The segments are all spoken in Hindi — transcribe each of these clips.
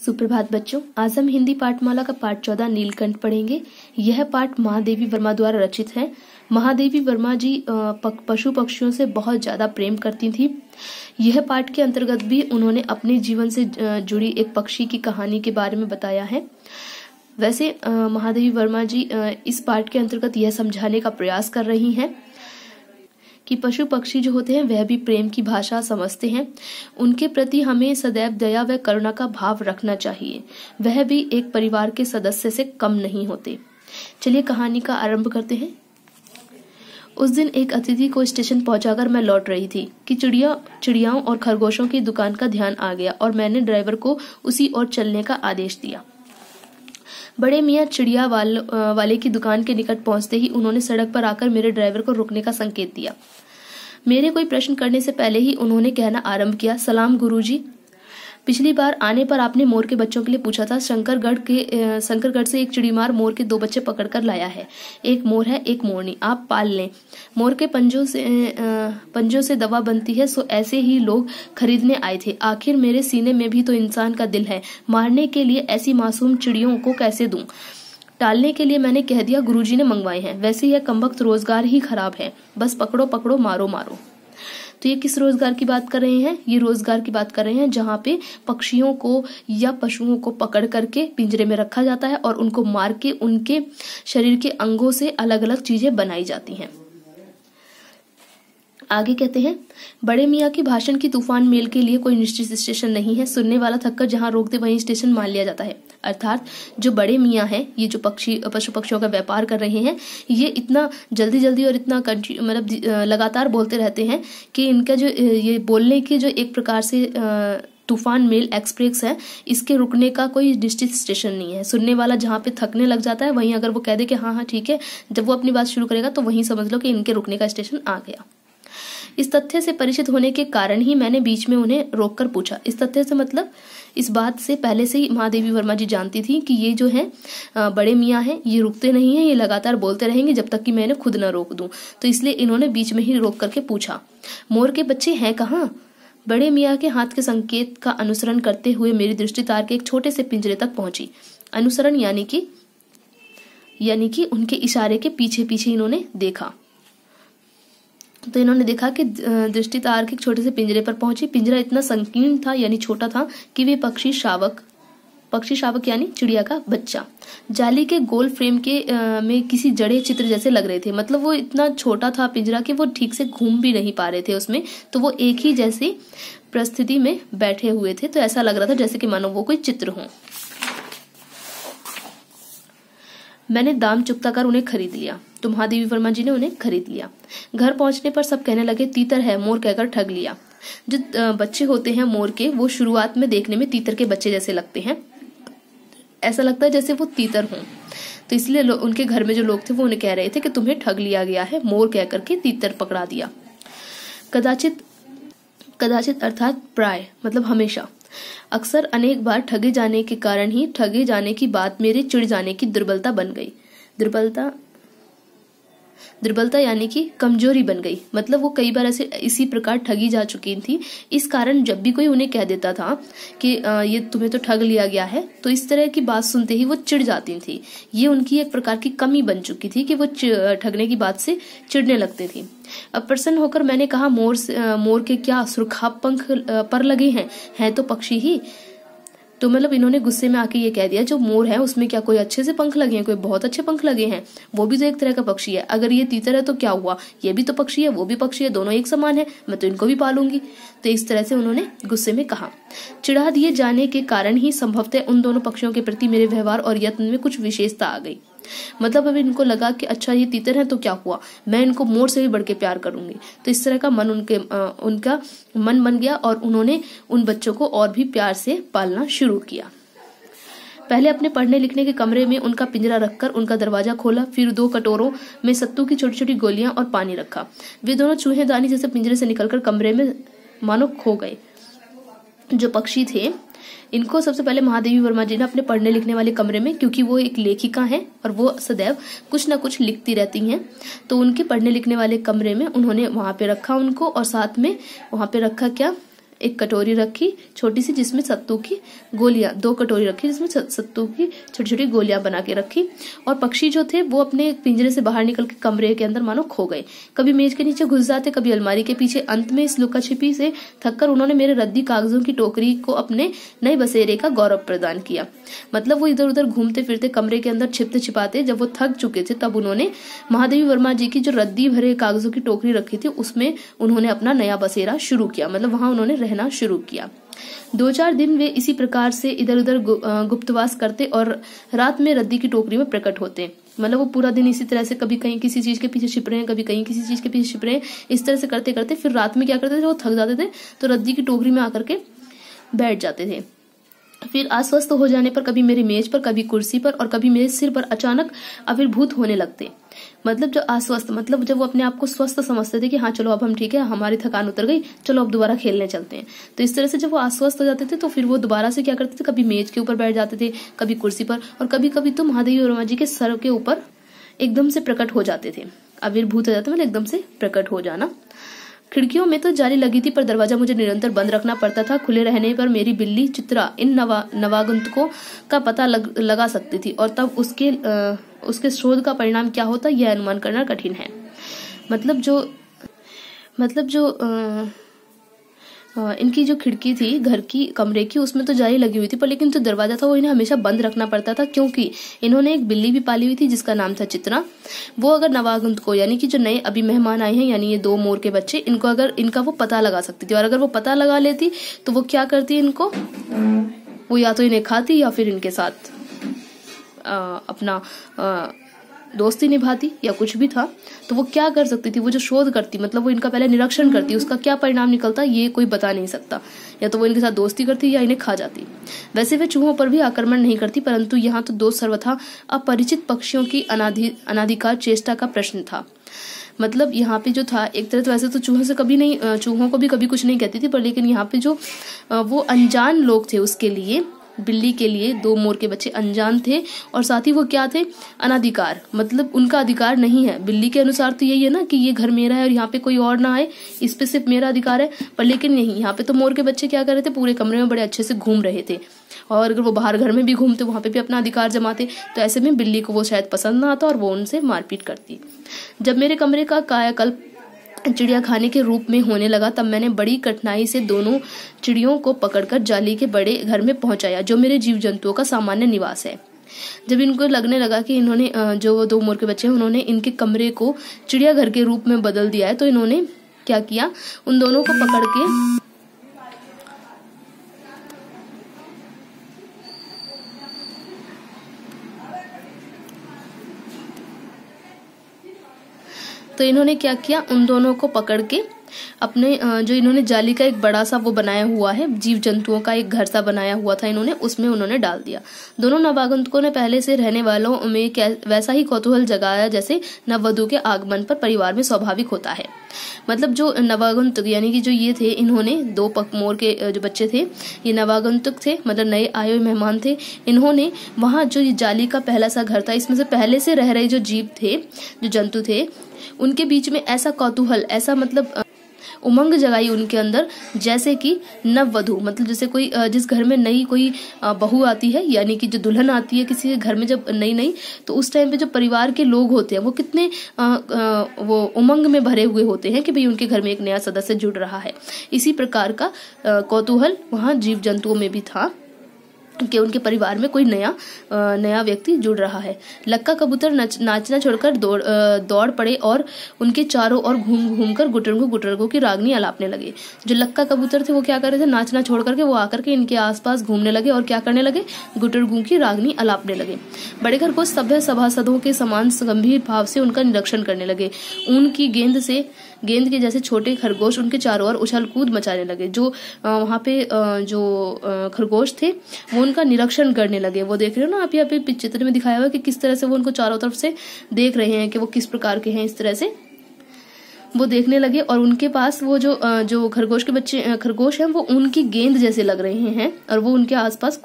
सुप्रभात बच्चों, आज हम हिंदी पाठमाला का पाठ 14 नीलकंठ पढ़ेंगे। यह पाठ महादेवी वर्मा द्वारा रचित है। महादेवी वर्मा जी पशु पक्षियों से बहुत ज्यादा प्रेम करती थी। यह पाठ के अंतर्गत भी उन्होंने अपने जीवन से जुड़ी एक पक्षी की कहानी के बारे में बताया है। वैसे महादेवी वर्मा जी इस पाठ के अंतर्गत यह समझाने का प्रयास कर रही हैं कि पशु पक्षी जो होते हैं वह भी प्रेम की भाषा समझते हैं। उनके प्रति हमें सदैव दया व करुणा का भाव रखना चाहिए। वह भी एक परिवार के सदस्य से कम नहीं होते। चलिए कहानी का आरंभ करते हैं। उस दिन एक अतिथि को स्टेशन पहुंचाकर मैं लौट रही थी कि चिड़ियाओं और खरगोशों की दुकान का ध्यान आ गया और मैंने ड्राइवर को उसी ओर चलने का आदेश दिया। बड़े मियाँ चिड़िया वाले की दुकान के निकट पहुंचते ही उन्होंने सड़क पर आकर मेरे ड्राइवर को रुकने का संकेत दिया। मेरे कोई प्रश्न करने से पहले ही उन्होंने कहना आरंभ किया, सलाम गुरुजी। पिछली बार आने पर आपने मोर के बच्चों के लिए पूछा था। शंकरगढ़ से एक चिड़ीमार मोर के 2 बच्चे पकड़कर लाया है। एक मोर है, एक मोरनी। आप पाल लें। मोर के पंजों से दवा बनती है, सो ऐसे ही लोग खरीदने आए थे। आखिर मेरे सीने में भी तो इंसान का दिल है। मारने के लिए ऐसी मासूम चिड़ियों को कैसे दूं? टालने के लिए मैंने कह दिया, गुरुजी ने मंगवाए हैं। वैसे यह कमबख्त रोजगार ही खराब है। बस पकड़ो पकड़ो, मारो मारो। तो ये किस रोजगार की बात कर रहे हैं? ये रोजगार की बात कर रहे हैं जहाँ पे पक्षियों को या पशुओं को पकड़ करके पिंजरे में रखा जाता है और उनको मार के उनके शरीर के अंगों से अलग अलग चीजें बनाई जाती हैं। आगे कहते हैं, बड़े मियाँ के भाषण की तूफान मेल के लिए कोई निश्चित स्टेशन नहीं है। सुनने वाला थककर जहां रोकते वहीं स्टेशन मान लिया जाता है। अर्थात जो बड़े मियाँ हैं, ये जो पशु पक्षियों का व्यापार कर रहे हैं, ये इतना जल्दी और इतना मतलब लगातार बोलते रहते हैं कि इनका जो ये बोलने की जो एक प्रकार से तूफान मेल एक्सप्रेस है, इसके रुकने का कोई निश्चित स्टेशन नहीं है। सुनने वाला जहां पे थकने लग जाता है वहीं अगर वो कह दे कि हाँ ठीक है, जब वो अपनी बात शुरू करेगा तो वहीं समझ लो कि इनके रुकने का स्टेशन आ गया। इस तथ्य से परिचित होने के कारण ही मैंने बीच में उन्हें रोककर पूछा। इस तथ्य से मतलब इस बात से पहले से ही महादेवी वर्मा जी जानती थी कि ये जो है बड़े मियाँ हैं, ये रुकते नहीं हैं, ये लगातार बोलते रहेंगे जब तक कि मैं इन्हें खुद न रोक दूं। तो इसलिए इन्होंने बीच में ही रोक करके पूछा, मोर के बच्चे हैं कहाँ? बड़े मियाँ के हाथ के संकेत का अनुसरण करते हुए मेरी दृष्टि तार के एक छोटे से पिंजरे तक पहुंची। अनुसरण यानी कि उनके इशारे के पीछे पीछे इन्होंने देखा। तो इन्होंने देखा कि दृष्टि तार के छोटे से पिंजरे पर पहुंची। पिंजरा इतना संकीर्ण था यानी छोटा था कि वे पक्षी शावक यानी चिड़िया का बच्चा जाली के गोल फ्रेम के में किसी जड़े चित्र जैसे लग रहे थे। मतलब वो इतना छोटा था पिंजरा कि वो ठीक से घूम भी नहीं पा रहे थे उसमें। तो वो एक ही जैसी परिस्थिति में बैठे हुए थे। तो ऐसा लग रहा था जैसे कि मानो वो कोई चित्र हो। मैंने दाम चुकता कर उन्हें खरीद लिया। तो महादेवी वर्मा जी ने उन्हें खरीद लिया। घर पहुंचने पर सब कहने लगे, तीतर है, मोर कहकर ठग लिया। जो बच्चे होते हैं मोर के, वो शुरुआत में देखने में तीतर के बच्चे जैसे लगते हैं। ऐसा लगता है जैसे वो तीतर हों। तो इसलिए उनके घर में जो लोग थे वो उन्हें कह रहे थे कि तुम्हें ठग लिया गया है, मोर कह करके तीतर पकड़ा दिया। कदाचित अर्थात प्राय मतलब हमेशा, अक्सर अनेक बार ठगे जाने के कारण ही ठगे जाने की बात मेरे चिढ़ जाने की दुर्बलता बन गई। दुर्बलता यानी कि कमजोरी बन गई। मतलब वो कई बार ऐसे इसी प्रकार ठगी जा चुकी थी। इस कारण जब भी कोई उन्हें कह देता था कि ये तुम्हें तो ठग लिया गया है, तो इस तरह की बात सुनते ही वो चिढ़ जाती थी। ये उनकी एक प्रकार की कमी बन चुकी थी कि वो ठगने की बात से चिढ़ने लगते थे। अब प्रसन्न होकर मैंने कहा, मोर के क्या सुर्खाब पंख पर लगे हैं तो पक्षी ही। तो मतलब इन्होंने गुस्से में आके ये कह दिया, जो मोर है उसमें क्या कोई अच्छे से पंख लगे हैं? कोई बहुत अच्छे पंख लगे हैं? वो भी तो एक तरह का पक्षी है। अगर ये तीतर है तो क्या हुआ? ये भी तो पक्षी है, वो भी पक्षी है, दोनों एक समान है, मैं तो इनको भी पालूंगी। तो इस तरह से उन्होंने गुस्से में कहा। चिढ़ा दिए जाने के कारण ही संभवतः उन दोनों पक्षियों के प्रति मेरे व्यवहार और यत्न में कुछ विशेषता आ गई। मतलब अब इनको लगा कि अच्छा ये तीतर है तो क्या हुआ, मैं इनको मोर से भी बढ़ के प्यार करूंगी। तो इस तरह का मन उनका मन बन गया और उन्होंने उन बच्चों को और भी प्यार से पालना शुरू किया। पहले अपने पढ़ने लिखने के कमरे में उनका पिंजरा रखकर उनका दरवाजा खोला। फिर 2 कटोरों में सत्तू की छोटी छोटी गोलियां और पानी रखा। वे दोनों चूहेदानी जैसे पिंजरे से निकलकर कमरे में मानो खो गए। जो पक्षी थे, इनको सबसे पहले महादेवी वर्मा जी ने अपने पढ़ने लिखने वाले कमरे में, क्योंकि वो एक लेखिका हैं और वो सदैव कुछ न कुछ लिखती रहती हैं, तो उनके पढ़ने लिखने वाले कमरे में उन्होंने वहां पे रखा उनको। और साथ में वहां पे रखा क्या, एक कटोरी रखी छोटी सी जिसमें सत्तू की गोलियां, 2 कटोरी रखी जिसमें सत्तू की छोटी छोटी गोलियां बना के रखी। और पक्षी जो थे वो अपने पिंजरे से बाहर निकल के कमरे के अंदर मानो खो गए, कभी मेज के नीचे घुस जाते, कभी अलमारी के पीछे। अंत में इस लुका छिपी से थककर उन्होंने मेरे रद्दी कागजों की टोकरी को अपने नए बसेरे का गौरव प्रदान किया। मतलब वो इधर उधर घूमते फिरते कमरे के अंदर छिपते छिपाते जब वो थक चुके थे तब उन्होंने महादेवी वर्मा जी की जो रद्दी भरे कागजों की टोकरी रखी थी उसमें उन्होंने अपना नया बसेरा शुरू किया, मतलब वहां उन्होंने रहना शुरू किया। 2-4 दिन वे इसी प्रकार से इधर उधर गुप्तवास करते और रात में रद्दी की टोकरी में प्रकट होते। मतलब वो पूरा दिन इसी तरह से कभी कहीं किसी चीज के पीछे छिप रहे हैं, कभी कहीं किसी चीज के पीछे छिप रहे हैं, इस तरह से करते करते फिर रात में क्या करते थे, जब वो थक जाते थे तो रद्दी की टोकरी में आकर के बैठ जाते थे। फिर अस्वस्थ हो जाने पर कभी मेरी मेज पर, कभी कुर्सी पर और कभी मेरे सिर पर अचानक आविर्भूत होने लगते। मतलब जो अस्वस्थ, मतलब जब वो अपने आप को स्वस्थ समझते थे कि हाँ चलो अब हम ठीक है, हमारी थकान उतर गई, चलो अब दोबारा खेलने चलते हैं। तो इस तरह से जब वो अस्वस्थ हो जाते थे तो फिर वो दोबारा से क्या करते थे, कभी मेज के ऊपर बैठ जाते थे, कभी कुर्सी पर, और कभी कभी तो महादेवी वर्मा जी के सर के ऊपर एकदम से प्रकट हो जाते थे। आविर्भूत हो जाते मतलब एकदम से प्रकट हो जाना। खिड़कियों में तो जाली लगी थी पर दरवाजा मुझे निरंतर बंद रखना पड़ता था। खुले रहने पर मेरी बिल्ली चित्रा इन नवागंतुकों का पता लगा सकती थी और तब उसके शोध का परिणाम क्या होता यह अनुमान करना कठिन है। मतलब जो इनकी जो खिड़की थी घर की, कमरे की, उसमें तो जाली लगी हुई थी पर लेकिन जो दरवाजा था वो इन्हें हमेशा बंद रखना पड़ता था क्योंकि इन्होंने एक बिल्ली भी पाली हुई थी जिसका नाम था चित्रा। वो अगर नवागंत को, यानी कि जो नए अभी मेहमान आए हैं, यानी ये 2 मोर के बच्चे, इनको अगर इनका वो पता लगा सकती थी और अगर वो पता लगा लेती तो वो क्या करती, इनको वो या तो इन्हें खाती या फिर इनके साथ अपना दोस्ती निभाती या कुछ भी था। तो वो क्या कर सकती थी, वो जो शोध करती, मतलब वो इनका पहले निरीक्षण करती, उसका क्या परिणाम निकलता ये कोई बता नहीं सकता। या तो वो इनके साथ दोस्ती करती या इन्हें खा जाती। वैसे वे चूहों पर भी आक्रमण नहीं करती परंतु यहाँ तो 2 सर्वथा अपरिचित पक्षियों की अनाधिकार चेष्टा का प्रश्न था। मतलब यहाँ पे जो था एक तरह तो वैसे तो चूहों से कभी नहीं, चूहों को भी कभी कुछ नहीं कहती थी पर लेकिन यहाँ पे जो वो अनजान लोग थे उसके लिए, बिल्ली के लिए 2 मोर के बच्चे अनजान थे और साथ ही वो क्या थे, अनाधिकार, मतलब उनका अधिकार नहीं है। बिल्ली के अनुसार तो यही है ना कि ये घर मेरा है और यहाँ पे कोई और ना आए, इस पे सिर्फ मेरा अधिकार है। पर लेकिन नहीं, यहाँ पे तो मोर के बच्चे क्या कर रहे थे, पूरे कमरे में बड़े अच्छे से घूम रहे थे और अगर वो बाहर घर में भी घूमते वहां पे भी अपना अधिकार जमाते। तो ऐसे में बिल्ली को वो शायद पसंद ना आता और वो उनसे मारपीट करती। जब मेरे कमरे का कायाकल्प चिड़िया खाने के रूप में होने लगा तब मैंने बड़ी कठिनाई से दोनों चिड़ियों को पकड़कर जाली के बड़े घर में पहुंचाया जो मेरे जीव जंतुओं का सामान्य निवास है। जब इनको लगने लगा कि इन्होंने जो 2 मोर के बच्चे हैं उन्होंने इनके कमरे को चिड़ियाघर के रूप में बदल दिया है तो इन्होंने क्या किया, उन दोनों को पकड़ के उन दोनों को पकड़ के अपने जो इन्होंने जाली का एक बड़ा सा वो बनाया हुआ है, जीव जंतुओं का एक घर सा बनाया हुआ था इन्होंने, उसमें उन्होंने डाल दिया। दोनों नवागंतुकों ने पहले से रहने वालों में वैसा ही कौतूहल जगाया जैसे नववधु के आगमन पर परिवार में स्वाभाविक होता है। मतलब जो नवागंतुक यानी कि जो ये थे, इन्होंने 2 मोर के जो बच्चे थे ये नवागंतुक थे, मतलब नए आए हुए मेहमान थे। इन्होंने वहां जो ये जाली का पहला सा घर था इसमें से पहले से रह रहे जो जीव थे, जो जंतु थे, उनके बीच में ऐसा कौतूहल, ऐसा मतलब उमंग जगाई उनके अंदर जैसे कि नववधु, मतलब जैसे कोई जिस घर में नई कोई बहू आती है, यानी कि जो दुल्हन आती है किसी के घर में जब नई तो उस टाइम पे जो परिवार के लोग होते हैं वो कितने वो उमंग में भरे हुए होते हैं कि भाई उनके घर में एक नया सदस्य जुड़ रहा है। इसी प्रकार का कौतूहल वहां जीव जंतुओं में भी था कि उनके परिवार में कोई नया व्यक्ति जुड़ रहा है। लक्का कबूतर नाचना छोड़कर दौड़ पड़े और उनके चारों ओर घूम कर गुटरगू की रागनी अलापने लगे। जो लक्का कबूतर थे वो क्या कर रहे थे, नाचना छोड़ करके वो आकर के इनके आसपास घूमने लगे और क्या करने लगे, गुटरगू की रागनी अलापने लगे। बड़े खरगोश सभ्य सभासदों के समान गंभीर भाव से उनका निरीक्षण करने लगे। ऊन की गेंद के जैसे छोटे खरगोश उनके चारों ओर उछल कूद मचाने लगे। जो वहां पे जो खरगोश थे वो उनका निरीक्षण करने लगे। वो देख रहे हो ना आप यहाँ पे चित्र में दिखाया हुआ है कि किस तरह से वो उनको चारों तरफ से देख रहे हैं कि वो किस प्रकार के हैं। इस तरह से वो देखने लगे और उनके पास वो जो खरगोश के बच्चे खरगोश हैं वो उनकी गेंद जैसे लग रहे हैं और वो उनके आसपास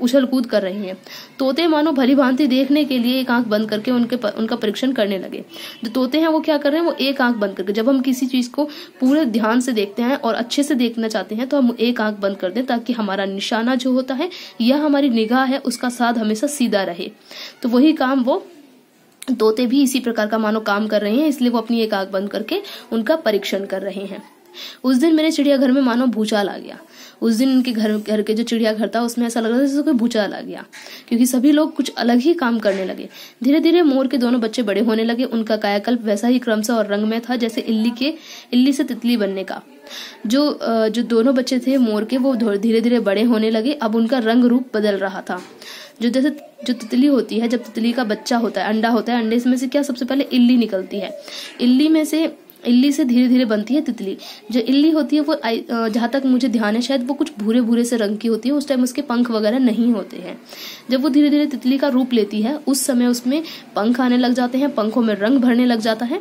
उछल कूद कर रहे हैं। तोते मानो भली भांति देखने के लिए एक आंख बंद करके उनका परीक्षण करने लगे। जो तोते हैं वो क्या कर रहे हैं, वो एक आंख बंद करके, जब हम किसी चीज को पूरे ध्यान से देखते हैं और अच्छे से देखना चाहते हैं तो हम एक आंख बंद कर दें ताकि हमारा निशाना जो होता है या हमारी निगाह है उसका साध हमेशा सीधा रहे। तो वही काम वो तोते भी इसी प्रकार का मानो काम कर रहे हैं, इसलिए वो अपनी एक आंख बंद करके उनका परीक्षण कर रहे हैं। उस दिन मेरे चिड़ियाघर में मानो भूचाल आ गया। उस दिन उनके घर के जो चिड़ियाघर था उसमें ऐसा लग रहा था जैसे कोई भूचाल आ गया, क्योंकि सभी लोग कुछ अलग ही काम करने लगे। धीरे धीरे मोर के दोनों बच्चे बड़े होने लगे। उनका कायाकल्प वैसा ही क्रम से और रंग में था जैसे इल्ली से तितली बनने का। जो दोनों बच्चे थे मोर के वो धीरे धीरे बड़े होने लगे। अब उनका रंग रूप बदल रहा था। जो तितली होती है, जब तितली का बच्चा होता है, अंडा होता है, अंडे में से क्या सबसे पहले इल्ली निकलती है। इल्ली से धीरे धीरे बनती है तितली। जो इल्ली होती है वो जहां तक मुझे ध्यान है शायद वो कुछ भूरे भूरे से रंग की होती है। उस टाइम उसके पंख वगैरह नहीं होते हैं। जब वो धीरे धीरे तितली का रूप लेती है उस समय उसमें पंख आने लग जाते हैं, पंखों में रंग भरने लग जाता है।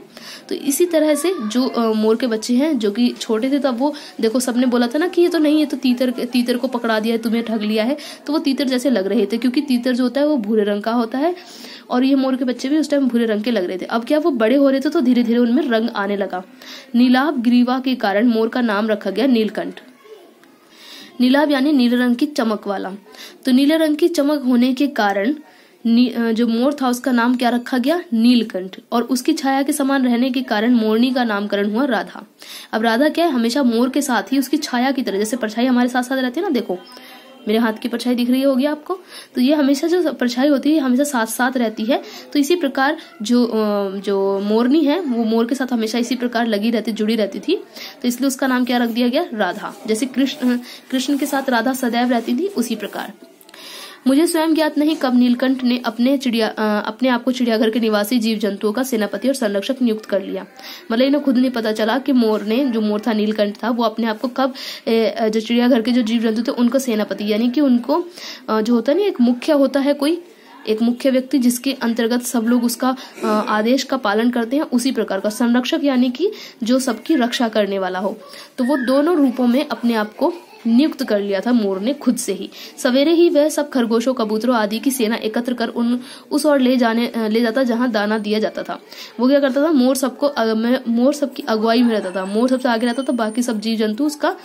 तो इसी तरह से जो मोर के बच्चे हैं जो कि छोटे थे तब वो देखो सबने बोला था ना कि ये तो नहीं, ये तो तीतर को पकड़ा दिया है, तुम्हें ठग लिया है। तो वो तीतर जैसे लग रहे थे, क्योंकि तीतर जो होता है वो भूरे रंग का होता है और ये मोर के बच्चे भी उस टाइम भूरे रंग के लग रहे थे। अब क्या वो बड़े हो रहे थे तो धीरे धीरे उनमें रंग आने लगा। नीलाभ ग्रीवा के कारण मोर का नाम रखा गया नीलकंठ। नीलाभ यानी नीले रंग की चमक वाला। तो नीले रंग की चमक होने के कारण जो मोर था उसका नाम क्या रखा गया, नीलकंठ। और उसकी छाया के समान रहने के कारण मोरनी का नामकरण हुआ राधा। अब राधा क्या है, हमेशा मोर के साथ ही उसकी छाया की तरह, जैसे परछाई हमारे साथ साथ रहती है ना, देखो मेरे हाथ की परछाई दिख रही होगी आपको, तो ये हमेशा जो परछाई होती है हमेशा साथ साथ रहती है। तो इसी प्रकार जो मोरनी है वो मोर के साथ हमेशा इसी प्रकार लगी रहती, जुड़ी रहती थी। तो इसलिए उसका नाम क्या रख दिया गया, राधा। जैसे कृष्ण के साथ राधा सदैव रहती थी, उसी प्रकार। मुझे स्वयं ज्ञात नहीं कब नीलकंठ ने अपने आप को चिड़ियाघर के निवासी जीव जंतुओं का सेनापति और संरक्षक नियुक्त कर लिया। मतलब इन्हें खुद नहीं पता चला कि मोर था नीलकंठ था, वो अपने आप को कब जो चिड़ियाघर के जो जीव जंतु थे उनको सेनापति, यानी कि उनको जो होता है ना एक मुख्य होता है, कोई एक मुख्य व्यक्ति जिसके अंतर्गत सब लोग उसका आदेश का पालन करते हैं, उसी प्रकार का संरक्षक, यानी कि जो सबकी रक्षा करने वाला हो। तो वो दोनों रूपों में अपने आप को नियुक्त कर लिया था मोर ने खुद से ही। सवेरे ही वह सब खरगोशों, कबूतरों आदि की सेना एकत्र कर उस ओर ले जाता जहां दाना दिया जाता था। वो क्या करता था, मोर सबकी अगुवाई में रहता था। मोर सबसे आगे रहता था, बाकी सब जीव जंतु उसका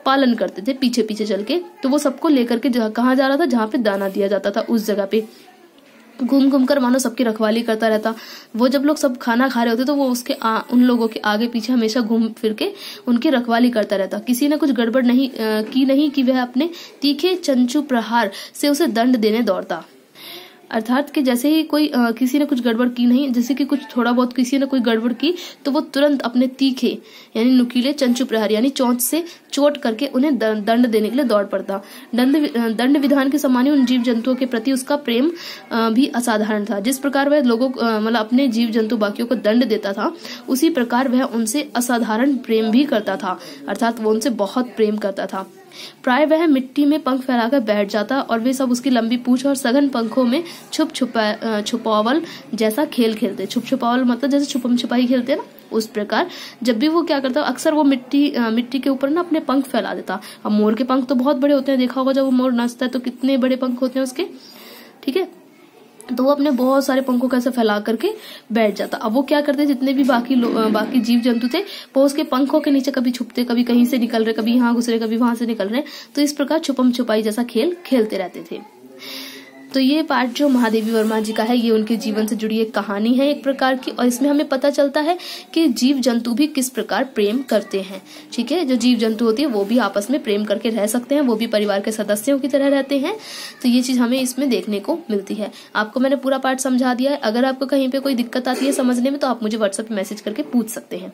पालन करते थे पीछे पीछे चल के। तो वो सबको लेकर के कहाँ जा रहा था, जहाँ पे दाना दिया जाता था उस जगह पे घूम घूम कर मानो सबकी रखवाली करता रहता। वो जब लोग सब खाना खा रहे होते तो वो उन लोगों के आगे पीछे हमेशा घूम फिर के उनकी रखवाली करता रहता। किसी ने कुछ गड़बड़ नहीं कि वह अपने तीखे चंचू प्रहार से उसे दंड देने दौड़ता। अर्थात कि जैसे ही कोई किसी ने कुछ गड़बड़ की नहीं, जैसे कि कुछ थोड़ा बहुत किसी ने कोई गड़बड़ की तो वो तुरंत अपने तीखे यानी नुकीले चंचू प्रहार यानी चोंच से चोट करके उन्हें दंड देने के लिए दौड़ पड़ता। दंड विधान के समान उन जीव जंतुओं के प्रति उसका प्रेम भी असाधारण था। जिस प्रकार वह लोगों मतलब अपने जीव जंतु बाकियों को दंड देता था, उसी प्रकार वह उनसे असाधारण प्रेम भी करता था, अर्थात वो उनसे बहुत प्रेम करता था। प्राय वह मिट्टी में पंख फैलाकर बैठ जाता और वे सब उसकी लंबी पूंछ और सघन पंखों में छुपावल जैसा खेल खेलते। छुपावल मतलब जैसे छुपम छुपाई खेलते हैं ना, उस प्रकार जब भी वो क्या करता, अक्सर वो मिट्टी के ऊपर ना अपने पंख फैला देता। अब मोर के पंख तो बहुत बड़े होते हैं, देखा होगा जब वो मोर नाचता है तो कितने बड़े पंख होते हैं उसके, ठीक है। तो वो अपने बहुत सारे पंखों कैसे फैला करके बैठ जाता। अब वो क्या करते, जितने भी बाकी जीव जंतु थे वो उसके पंखों के नीचे कभी छुपते, कभी कहीं से निकल रहे, कभी यहाँ घुस रहे, कभी वहां से निकल रहे। तो इस प्रकार छुपम छुपाई जैसा खेल खेलते रहते थे। तो ये पार्ट जो महादेवी वर्मा जी का है, ये उनके जीवन से जुड़ी एक कहानी है एक प्रकार की, और इसमें हमें पता चलता है कि जीव जंतु भी किस प्रकार प्रेम करते हैं। ठीक है, जो जीव जंतु होती है वो भी आपस में प्रेम करके रह सकते हैं, वो भी परिवार के सदस्यों की तरह रहते हैं। तो ये चीज हमें इसमें देखने को मिलती है। आपको मैंने पूरा पार्ट समझा दिया है। अगर आपको कहीं पे कोई दिक्कत आती है समझने में तो आप मुझे व्हाट्सएप पे मैसेज करके पूछ सकते हैं।